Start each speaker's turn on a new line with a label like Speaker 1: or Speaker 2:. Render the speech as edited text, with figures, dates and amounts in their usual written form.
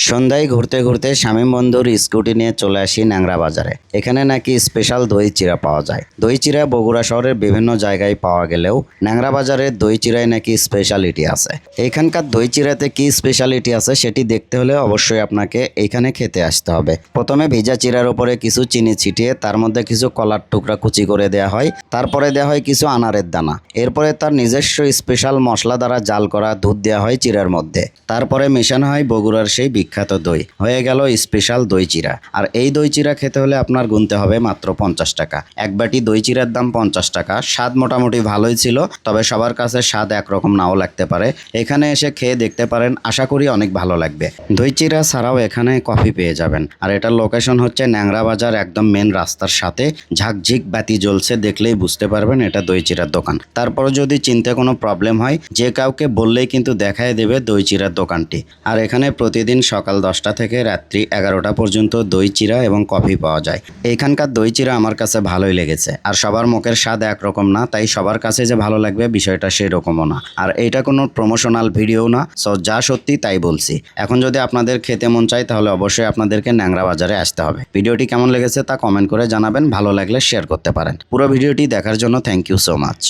Speaker 1: সন্ধ্যায় ঘুরতে ঘুরতে শামীম বন্ধুর স্কুটি নিয়ে চলে আসি ন্যাংরা বাজারে। এখানে নাকি স্পেশাল দই চিড়া পাওয়া যায়। দই চিড়া বগুড়া শহরের বিভিন্ন জায়গায় পাওয়া গেলেও ন্যাংরা বাজারের দই চিড়ায় নাকি স্পেশালিটি আছে। এখানকার দই চিড়াতে কি স্পেশালিটি আছে সেটি দেখতে হলে অবশ্যই আপনাকে এইখানে খেতে আসতে হবে। প্রথমে ভেজা চিড়ার উপরে কিছু চিনি ছিটিয়ে তার মধ্যে কিছু কলার টুকরা কুচি করে দেওয়া হয়, তারপরে দেওয়া হয় কিছু আনারের দানা, এরপরে তার নিজস্ব স্পেশাল মশলা দ্বারা জাল করা দুধ দেওয়া হয় চিড়ার মধ্যে, তারপরে মেশানো হয় বগুড়ার সেই বিখ্যাত দই। হয়ে গেল স্পেশাল দই চিড়া। আর এই দই চিড়া খেতে হলে আপনার গুনতে হবে মাত্র 50 টাকা। এক বাটি দই চিড়ার দাম 50 টাকা। স্বাদ মোটামুটি ভালোই ছিল, তবে সবার কাছে স্বাদ একরকম নাও লাগতে পারে। এখানে এসে খেয়ে দেখতে পারেন, আশা করি অনেক ভালো লাগবে। দই চিড়া ছাড়াও এখানে কফি পেয়ে যাবেন। আর এটার লোকেশন হচ্ছে ন্যাংরা বাজার, একদম মেন রাস্তার সাথে। ঝাকঝিক বাতি জ্বলছে, দেখলেই বুঝতে পারবেন এটা দই চিড়ার দোকান। তারপরে যদি চিনতে কোনো প্রবলেম হয়, যে কাউকে বললেই কিন্তু দেখায় দেবে দই চিড়ার দোকানটি। আর এখানে প্রতিদিন সকাল 10টা থেকে রাত্রি 11টা পর্যন্ত দই চিড়া এবং কফি পাওয়া যায়। এইখানকার দই চিড়া আমার কাছে ভালোই লেগেছে। আর সবার মুখের স্বাদ একরকম না, তাই সবার কাছে যে ভালো লাগবে বিষয়টা সেই রকমও না। আর এইটা কোনো প্রমোশনাল ভিডিও না, সো যা সত্যি তাই বলছি। এখন যদি আপনাদের খেতে মন চায় তাহলে অবশ্যই আপনাদেরকে ন্যাংরা বাজারে আসতে হবে। ভিডিওটি কেমন লেগেছে তা কমেন্ট করে জানাবেন, ভালো লাগলে শেয়ার করতে পারেন। পুরো ভিডিওটি দেখার জন্য থ্যাংক ইউ সো মাচ।